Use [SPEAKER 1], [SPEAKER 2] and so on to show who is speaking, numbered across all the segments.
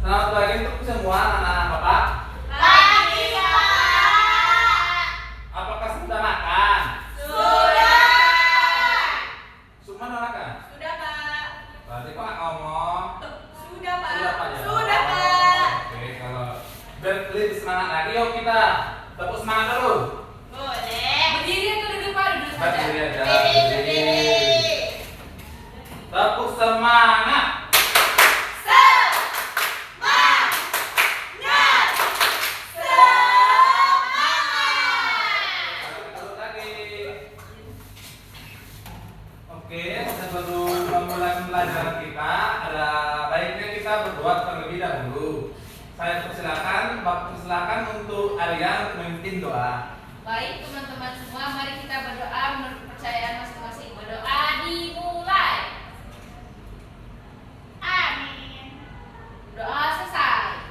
[SPEAKER 1] Selamat pagi untuk semua anak-anak Bapak.
[SPEAKER 2] Pagi, Pak.
[SPEAKER 1] Apakah sudah makan?
[SPEAKER 2] Sudah.
[SPEAKER 1] Semua sudah makan?
[SPEAKER 2] Sudah, Pak.
[SPEAKER 1] Berarti kok nggak ngomong?
[SPEAKER 2] Sudah, Pak.
[SPEAKER 1] Sudah, Pak, ya?
[SPEAKER 2] Sudah, Pak.
[SPEAKER 1] Oke, kalau biar lebih semangat lagi, yuk kita tepuk semangat dulu.
[SPEAKER 2] Boleh. Berdiri atau duduk, Pak? Duduk saja.
[SPEAKER 1] Berdiri aja.
[SPEAKER 2] Berdiri.
[SPEAKER 1] Tepuk semangat. Oke, sebelum memulai pembelajaran kita, ada baiknya kita berdoa terlebih dahulu. Saya persilakan untuk Arya memimpin doa.
[SPEAKER 3] Baik teman-teman semua, mari kita berdoa menurut kepercayaan masing-masing. Berdoa dimulai. Amin. Doa selesai.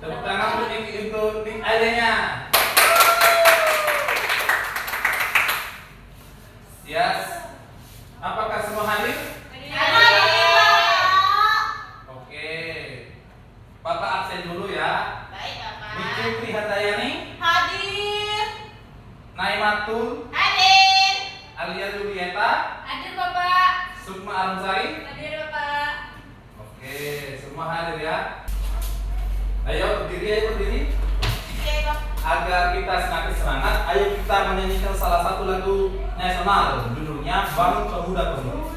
[SPEAKER 1] Tepuk tangan untuk Aryanya. Yes. Apakah semua hadir? Oke. Bapak absen dulu ya.
[SPEAKER 2] Baik, Bapak.
[SPEAKER 1] Niki Trihatayani,
[SPEAKER 2] Hadir.
[SPEAKER 1] Naimatul,
[SPEAKER 2] Hadir.
[SPEAKER 1] Alia Julieta,
[SPEAKER 3] Hadir Bapak.
[SPEAKER 1] Sukma Alamsari.
[SPEAKER 2] Hadir, Bapak.
[SPEAKER 1] Oke, semua hadir ya. Ayo berdiri.
[SPEAKER 2] Oke, Bapak.
[SPEAKER 1] Agar kita semakin semangat, ayo kita menyanyikan salah satu lagu nasional, judulnya Bangun Pemuda Pemudi.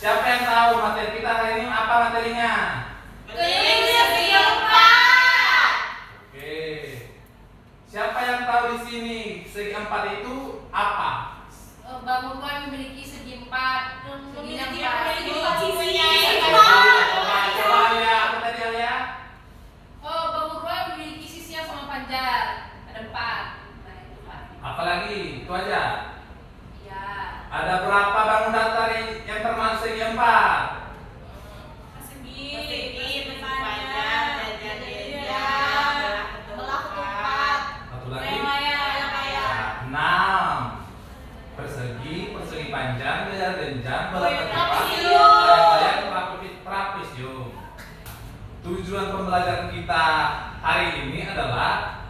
[SPEAKER 1] Siapa yang tahu materi kita hari ini apa materinya?
[SPEAKER 2] Keliling segi empat.
[SPEAKER 1] Oke. Siapa yang tahu di sini segi empat itu apa?
[SPEAKER 3] Bangun rumah memiliki segi empat.
[SPEAKER 2] Memiliki
[SPEAKER 3] empat
[SPEAKER 2] sisi.
[SPEAKER 1] Coba ya, apa tadi Alia?
[SPEAKER 3] Bangun rumah memiliki sisi yang sama panjang. Ada empat. Nah itu Pak.
[SPEAKER 1] Apalagi itu aja.
[SPEAKER 3] Ya.
[SPEAKER 1] Ada berapa bangun datar yang termasuk segi empat? Satu lagi. Enam. Persegi panjang, jenjang, belah layang, trapesium. Tujuan pembelajaran kita hari ini adalah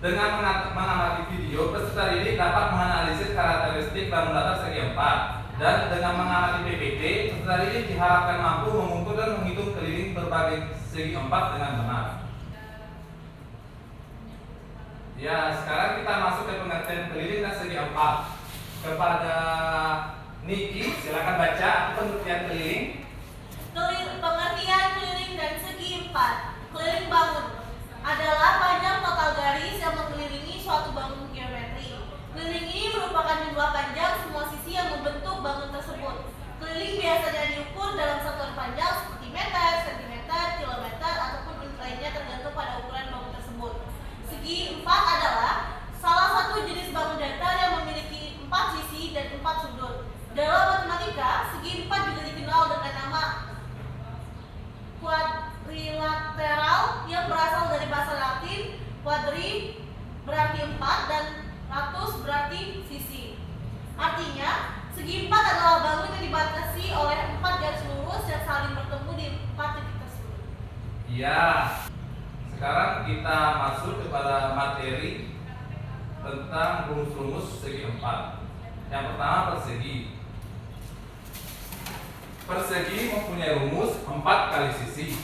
[SPEAKER 1] dengan mengamati video, peserta didik dapat menganalisis karakteristik bangun datar segi empat, dan dengan mengamati PPT, peserta didik diharapkan mampu mengukur dan menghitung keliling berbagai segi empat dengan benar. Ya, sekarang kita masuk ke pengertian keliling dan segi empat. Kepada Niki, silakan baca apa pengertian keliling.
[SPEAKER 2] Pengertian keliling dan segi empat. Keliling bangun adalah panjang total garis yang mengelilingi suatu bangun geometri. Keliling ini merupakan jumlah panjang semua sisi yang membentuk bangun tersebut. Keliling biasanya diukur dalam satuan panjang seperti meter, sentimeter, kilometer, ataupun unit lainnya tergantung pada ukuran bangun tersebut. Segi empat adalah salah satu jenis bangun datar yang memiliki 4 sisi dan 4 sudut. Dalam matematika, segi empat juga dikenal dengan nama quadrilateral yang berasal dari bahasa Latin. Quadri berarti 4 dan latus berarti sisi. Artinya, segi empat adalah bangun yang dibatasi oleh 4 garis lurus yang saling bertemu di 4 titik tersebut.
[SPEAKER 1] Ya, sekarang kita masuk kepada materi tentang rumus-rumus segi empat. Yang pertama persegi. Persegi mempunyai rumus 4 kali sisi.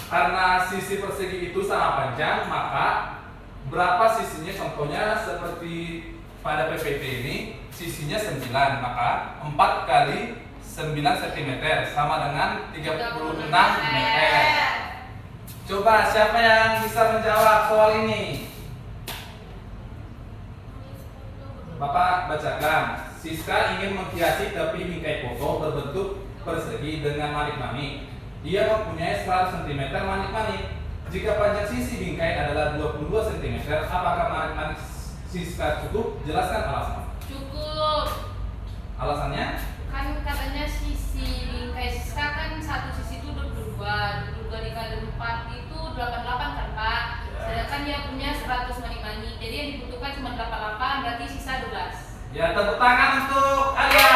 [SPEAKER 1] karena sisi persegi itu sama panjang, maka berapa sisinya? Contohnya seperti pada PPT ini, sisinya 9, maka 4 kali 9 cm sama dengan 36 meter. Coba siapa yang bisa menjawab soal ini? Bapak bacakan. Siska ingin menghiasi tepi bingkai foto berbentuk persegi dengan manik-manik. Dia mempunyai 100 cm manik-manik. Jika panjang sisi bingkai adalah 22 cm, apakah manik-manik Siska cukup? Jelaskan alasan.
[SPEAKER 3] Cukup.
[SPEAKER 1] Alasannya?
[SPEAKER 3] Kan katanya sisi bingkai Siska kan satu sisi itu 22 dikali 4 itu 88 kan Pak. Sedangkan dia punya 100 manik-manik. Jadi yang dibutuhkan cuma 88, berarti sisa 12.
[SPEAKER 1] Ya, tepuk tangan untuk Alia.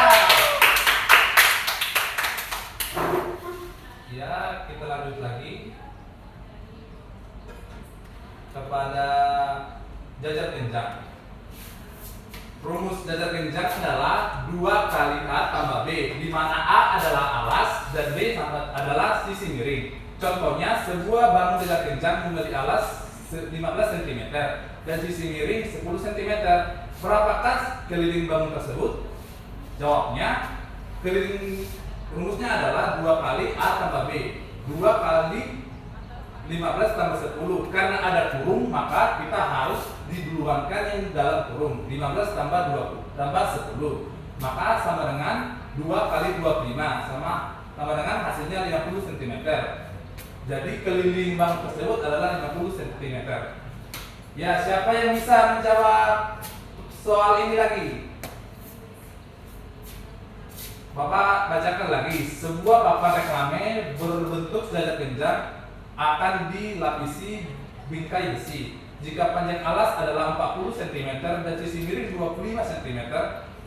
[SPEAKER 1] Ya, kita lanjut lagi kepada jajar genjang. Rumus jajar genjang adalah 2 kali A tambah B, di mana A adalah alas dan B adalah sisi miring. Contohnya, sebuah bangun jajar genjang memiliki alas 15 cm dan sisi miring 10 cm. Berapakah keliling bangun tersebut? Jawabnya, keliling rumusnya adalah 2 kali A tambah B. 2 kali 15 tambah 10. Karena ada kurung, maka kita harus diduluankan yang dalam kurung. 15 tambah 20 tambah 10. Maka sama dengan 2 kali 25 sama dengan hasilnya 50 cm. Jadi keliling bangun tersebut adalah 50 cm. Ya, siapa yang bisa menjawab soal ini lagi? Bapak bacakan lagi. Sebuah papan reklame berbentuk jajar genjang akan dilapisi bingkai besi. Jika panjang alas adalah 40 cm dan sisi miring 25 cm,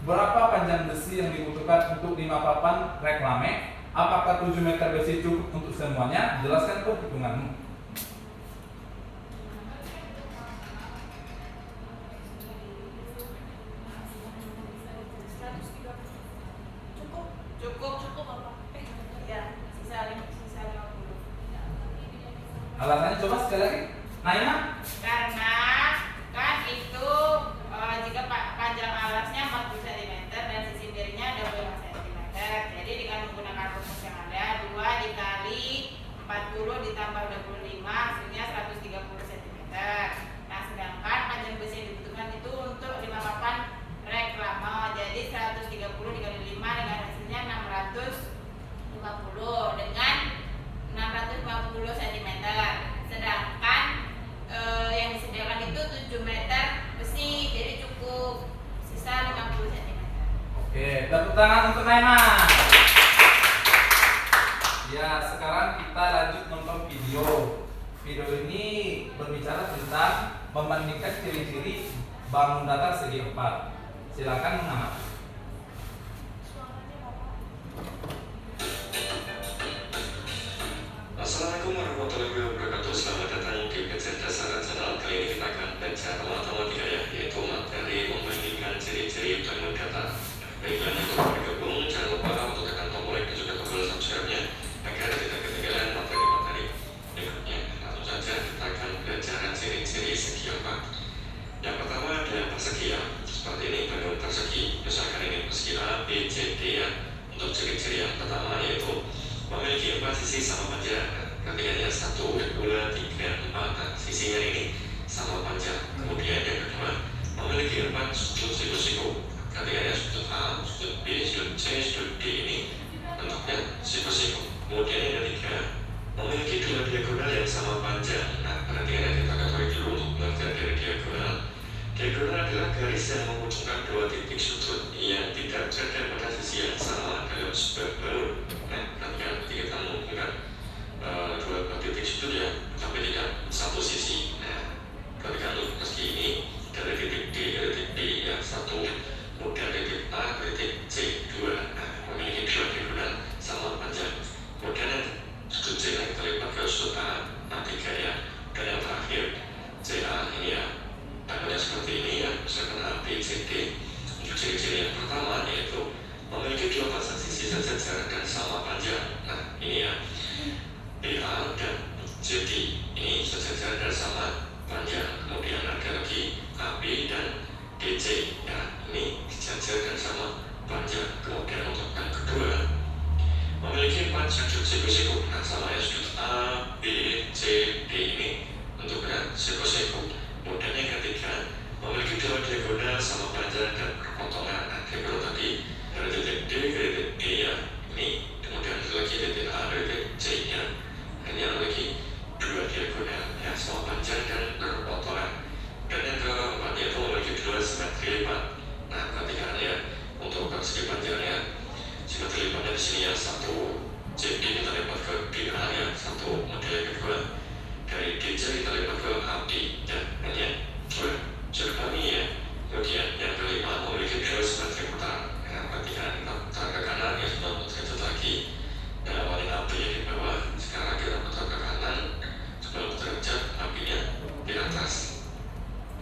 [SPEAKER 1] berapa panjang besi yang dibutuhkan untuk 5 papan reklame? Apakah 7 meter besi cukup untuk semuanya? Jelaskan perhitunganmu.
[SPEAKER 2] Cukup apa? Ya, sisa 50.
[SPEAKER 1] Alasannya coba sekali lagi. Naima?
[SPEAKER 4] Karena kan itu jika panjang alasnya 40 cm dan sisi miringnya 25 cm. Jadi dengan menggunakan rumus yang ada, 2 dikali 40 ditambah 25 hasilnya 130 cm. Nah, sedangkan panjang besi yang dibutuhkan itu untuk 5 papan reklame. Jadi 130 dikali 5 dengan hasilnya 650 dengan 650 cm. Sedangkan yang disediakan itu 7 meter besi, jadi cukup sisa 50 cm.
[SPEAKER 1] Oke, tepuk tangan untuk Naima. Ya, sekarang kita lanjut nonton video. Video ini berbicara tentang membandingkan ciri-ciri bangun datar segi 4. Silakan mengamati.
[SPEAKER 5] Assalamualaikum warahmatullahi wabarakatuh. Selamat datang di Kecerdasan Channel. Kali ini kita akan belajar matematika ya, yaitu materi membandingkan ciri-ciri bangun datar. Baiklah, yang baru bergabung, jangan lupa untuk tekan tombol like dan juga tombol subscribe-nya agar tidak ketinggalan materi-materi berikutnya. Langsung saja kita akan belajar ciri-ciri segi 4. Yang pertama ada persegi ya, seperti ini bangun persegi. Misalkan ini persegi A, B, C, D ya. Untuk ciri-ciri yang pertama yaitu memiliki 4 sisi sama panjang. Ketiganya 1, 2, 3, 4. Nah, sisinya ini sama panjang. Kemudian yang kedua memiliki 4 sudut siku-siku. Ketiganya sudut A, sudut B, sudut C, sudut D ini bentuknya siku-siku. Kemudian yang ketiga memiliki 2 diagonal yang sama panjang. Nah, perhatikan kita ketahui dulu untuk belajar dari diagonal. Diagonal adalah garis yang menghubungkan 2 titik sudut yang tidak berada pada sisi yang sama dalam sebuah bangun. Nah, ketika kita menghubungkan 2 titik sudut ya, tapi tidak satu sisi. Nah, ketika untuk persegi ini dari titik D ke titik B ya 1, kemudian titik A ke titik C 2. Nah, memiliki 2 diagonal sama panjang. Kemudian yang sudut C yang kita lipat ke sudut A, A3 ya. Dan yang terakhir CA ini ya, tanggalnya seperti ini ya, misalkan A, B, C, D. Untuk ciri-ciri yang pertama yaitu memiliki 2 pasang sisi sejajar dan sama panjang. Nah, ini ya, BA dan ini sejajar dan sama panjang. Kemudian ada lagi AB dan DC, ya ini sejajar dan sama panjang. Kemudian untuk yang kedua memiliki 4 sudut siku-siku. Nah sama ya, sudut A, B, C, D ini bentuknya siku-siku. Kemudian yang ketiga memiliki 2 diagonal sama panjang dan berpotongan. Nah diagonal tadi dari titik D ke titik E ya, ini kemudian ada lagi titik A ke titik C nya. Ini ada lagi 2 diagonal ya sama panjang dan berpotongan. Dan yang keempat yaitu memiliki 2 simetri lipat. Nah perhatikan ya untuk persegi panjangnya. Simetri lipatnya di sini ya, satu CD kita lipat ke DA ya, satu model yang kedua dari DC kita lipat ke AB ya, ini ya. Coba ini ya. Kemudian yang kelima memiliki 2 simetri putar. Nah perhatikan kita putar ke kanan ya, sudah putar itu lagi. Dan awalnya AB nya di bawah, sekarang kita putar ke kanan. Sebelum derajat AB nya di atas.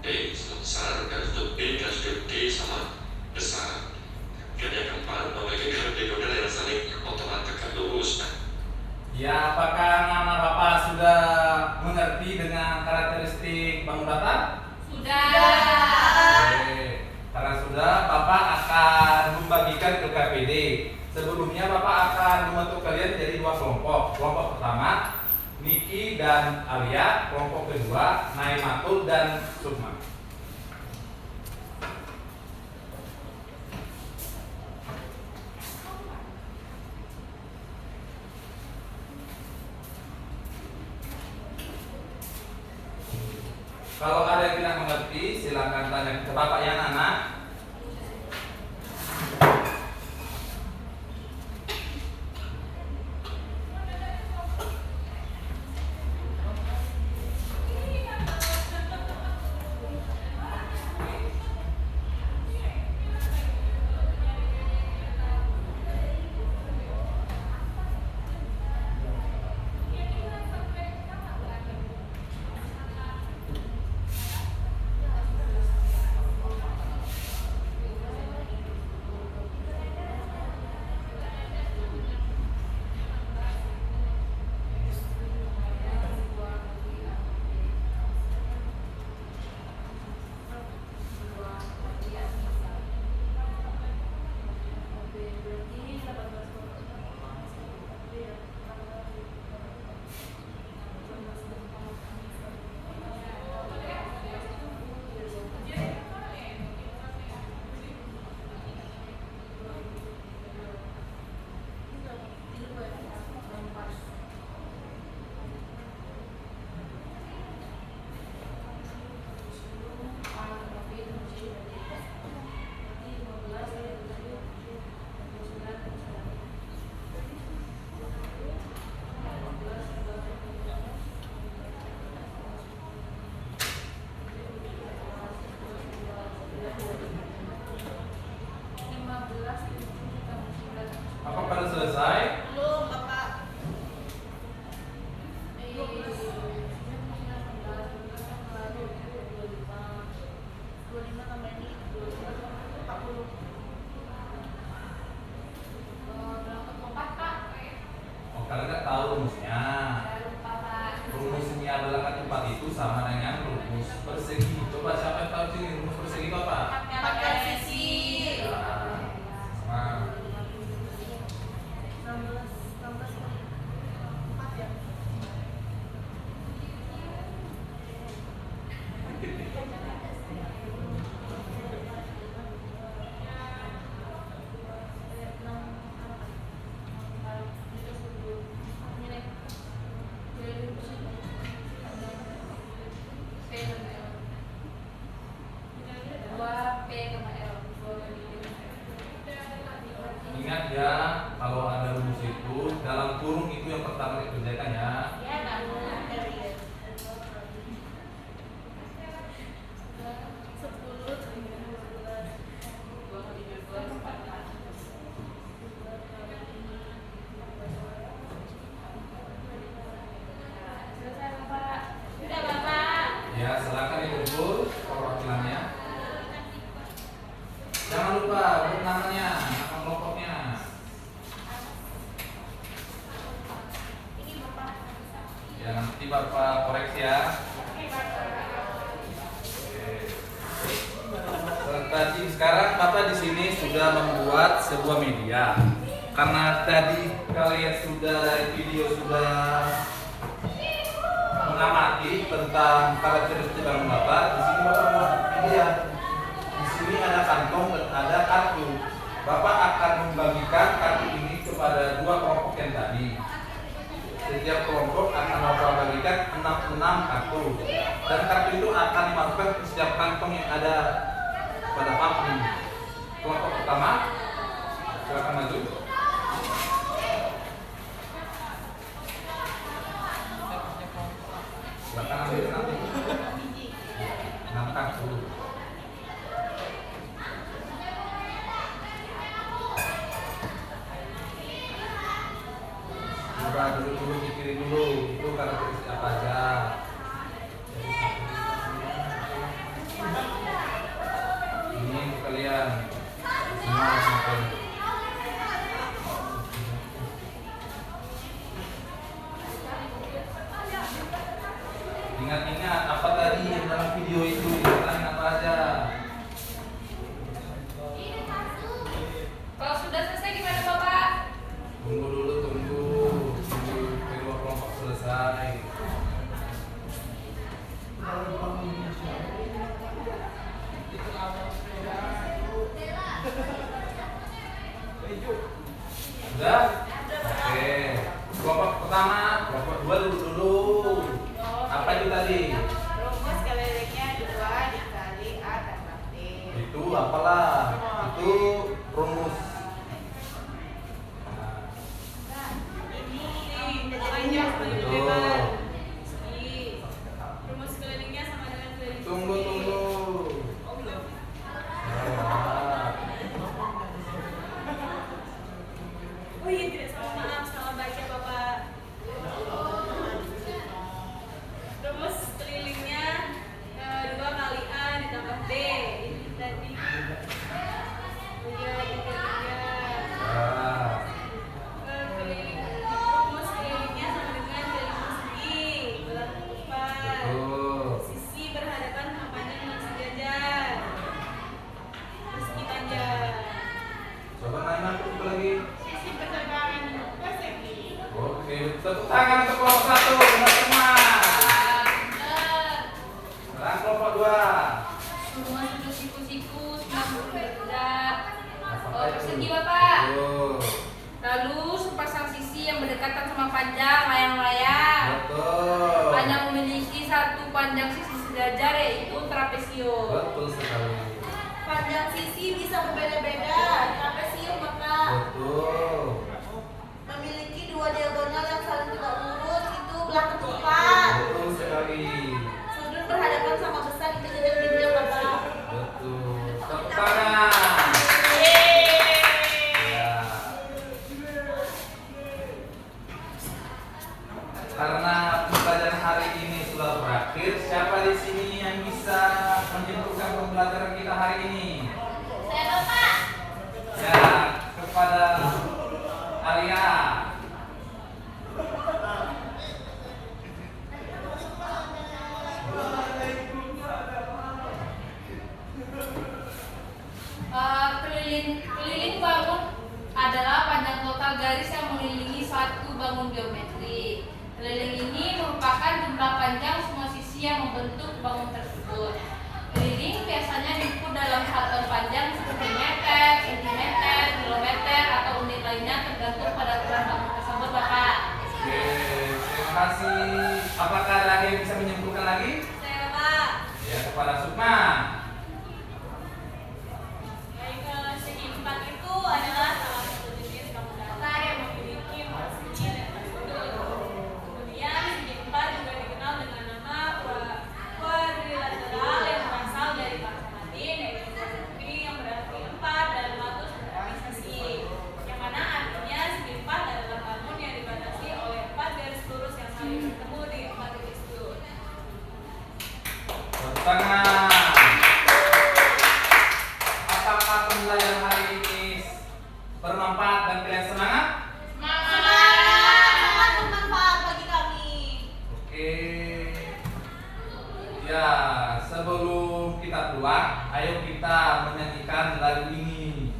[SPEAKER 5] D sama besar dan sudut B dan sudut D sama besar. Dan yang keempat memiliki 2 diagonal yang saling berpotongan tegak lurus.
[SPEAKER 1] Ya, apakah anak-anak Bapak sudah mengerti dengan karakteristik bangun datar?
[SPEAKER 3] Sudah.
[SPEAKER 1] Oke. Karena sudah, Bapak akan membagikan ke KPD. Sebelumnya Bapak akan membentuk kalian jadi 2 kelompok. Kelompok pertama Niki dan Alia, kelompok kedua Naimatul dan Sukma. Kalau ada yang tidak mengerti, silakan tanya ke Bapak yang anak. Apa pada selesai?
[SPEAKER 2] Belum, Bapak.
[SPEAKER 1] Oh, kalian nggak tahu rumusnya. Rumusnya adalah kan 4 itu sama dengan rumus persegi. Coba siapa yang tahu sini rumus persegi itu apa?
[SPEAKER 2] 4 sisi.
[SPEAKER 1] Ya. Nah.
[SPEAKER 2] 16 4 ya.
[SPEAKER 1] Ingat ya, kalau ada rumus itu dalam kurung itu yang pertama dikerjakan ya.
[SPEAKER 2] Ya, enggak.
[SPEAKER 1] koreksi ya. Tadi sekarang Bapak di sini sudah membuat sebuah media. Karena tadi kalian sudah video sudah mengamati tentang karakteristik bangun Bapak, di sini Bapak buat media. Di sini ada kantong dan ada kartu. Bapak akan membagikan kartu ini kepada dua kelompok yang tadi. Setiap kelompok akan Bapak bagikan 6 kartu. Dan kartu itu akan dimasukkan ke setiap kantong yang ada pada Bapak ini. Kelompok pertama, silakan maju. Silakan ambil nanti. 6 kartu. Coba dulu pikirin dulu itu karakteristik apa aja. Ini untuk kalian semua sampai. Ingat-ingat apa tadi yang dalam video itu, dikatakan apa aja.
[SPEAKER 3] Kalau sudah selesai gimana Bapak?
[SPEAKER 1] Tunggu dulu, tunggu kedua kelompok selesai. Sudah? Oke. Kelompok pertama, kelompok dua dulu. Apa itu tadi?
[SPEAKER 4] Rumus kelilingnya 2 dikali A tambah B.
[SPEAKER 1] Itu apalah? Itu rumus. Betul.
[SPEAKER 2] Rumus kelilingnya sama dengan keliling.
[SPEAKER 1] Tunggu.
[SPEAKER 2] Oh iya, tidak salah, maaf, salah baca Bapak. Rumus kelilingnya 2 kali A ditambah B. Ini tadi. Oh iya, 3. Rumus kelilingnya sama dengan keliling persegi. Belah 4.
[SPEAKER 1] Betul.
[SPEAKER 2] Sisi berhadapan sama panjang dengan sejajar. Persegi panjang.
[SPEAKER 1] Coba nanya apa lagi?
[SPEAKER 4] Sisi berseberangan persegi.
[SPEAKER 1] Oke, tepuk tangan untuk kelompok 1, teman-teman.
[SPEAKER 3] Benar.
[SPEAKER 1] Sekarang kelompok 2.
[SPEAKER 3] Semua sudut siku-siku 90 derajat.
[SPEAKER 1] Apa itu?
[SPEAKER 3] Persegi Bapak.
[SPEAKER 1] Betul.
[SPEAKER 3] Lalu sepasang sisi yang berdekatan sama panjang layang-layang.
[SPEAKER 1] Betul.
[SPEAKER 3] Hanya memiliki satu panjang sisi sejajar yaitu trapesium.
[SPEAKER 1] Betul sekali.
[SPEAKER 2] Panjang sisi bisa berbeda-beda. Trapesium Bapak.
[SPEAKER 1] Betul.
[SPEAKER 2] Memiliki 2 diagonal yang saling tegak lurus, itu belah ketupat.
[SPEAKER 1] Betul sekali.
[SPEAKER 2] Sudut berhadapan sama besar itu jenjang Bapak.
[SPEAKER 1] Betul. Tepuk tangan. Ya. Karena pembelajaran hari ini sudah berakhir, siapa di sini yang bisa menyimpulkan pembelajaran kita hari ini?
[SPEAKER 2] Saya Bapak.
[SPEAKER 1] Ya, kepada Alia.
[SPEAKER 3] Keliling bangun adalah panjang total garis yang mengelilingi suatu bangun geometri. Keliling ini merupakan jumlah panjang semua sisi yang membentuk bangun tersebut. Keliling biasanya diukur dalam satuan panjang sentimeter, kilometer, atau unit lainnya tergantung pada ukuran bangun tersebut, Bapak.
[SPEAKER 1] Oke, terima kasih. Apakah ada yang bisa menyimpulkan lagi?
[SPEAKER 2] Saya Bapak.
[SPEAKER 1] Ya, kepada Sukma.
[SPEAKER 2] Baik, segi 4 itu adalah salah satu jenis bangun datar yang memiliki persegi dan persudut. Kemudian segi 4 juga dikenal dengan nama kuadrilateral yang berasal dari bahasa Latin, yaitu quadri yang berarti 4 dan latus berarti sisi. Yang mana artinya segi 4 adalah bangun yang dibatasi oleh 4 garis lurus yang saling bertemu di 4 titik sudut.
[SPEAKER 1] Tepuk tangan. Apakah pembelajaran hari ini bermanfaat dan kalian semangat?
[SPEAKER 2] Sangat bermanfaat bagi kami.
[SPEAKER 1] Oke. Ya, sebelum kita pulang, ayo kita menyanyikan lagu ini.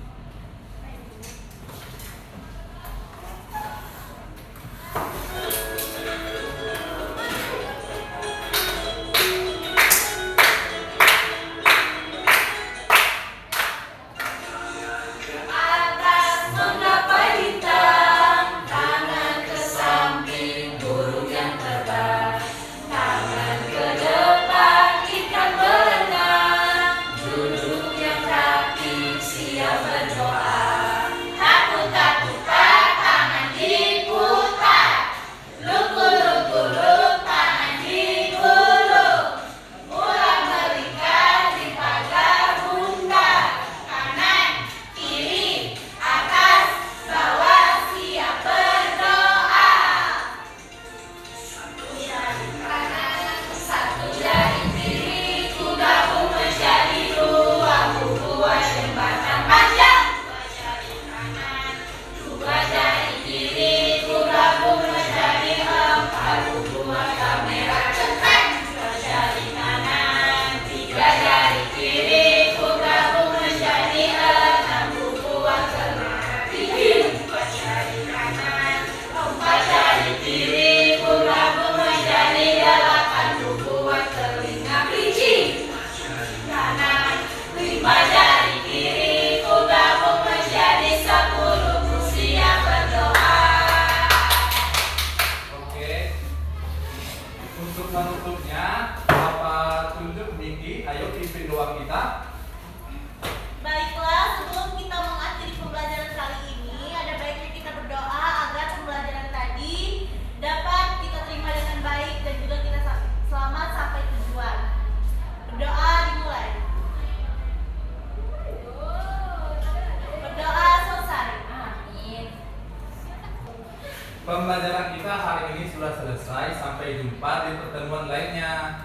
[SPEAKER 2] Atas menggapai bintang, tangan ke samping burung yang terbang, tangan ke depan ikan berenang, duduk yang rapi siap berdoa. Takut-takutkan tangan diputar, luk-luk-luk tangan digulung, ulang melingkar di pagar bundar, kanan, kiri, atas, bawah siap berdoa. Satu jari kanan, satu jari kiri, ku gabung menjadi dua, ku buat jembatan panjang. Dua jari kanan, dua jari kiri, ku gabung menjadi empat, ku buat kamera cekrek. Dua jari kanan, tiga jari kiri, ku gabung menjadi enam, ku buat kamera tinggi. Dua jari kanan, empat jari kiri, ku gabung menjadi delapan, ku buat telinga kelinci. Kanan, lima jari kiri, ku gabung menjadi 10, ku siap berdoa.
[SPEAKER 1] Oke. Untuk menutupnya, Bapak tunjuk Miki, ayo pimpin doa kita.
[SPEAKER 2] Baiklah, sebelum kita mengakhiri pembelajaran kali ini, ada baiknya kita berdoa agar pembelajaran tadi dapat kita terima dengan baik dan juga kita selamat sampai tujuan. Berdoa dimulai. Berdoa selesai.
[SPEAKER 3] Amin.
[SPEAKER 1] Pembelajaran kita hari ini sudah selesai. Sampai jumpa di pertemuan lainnya.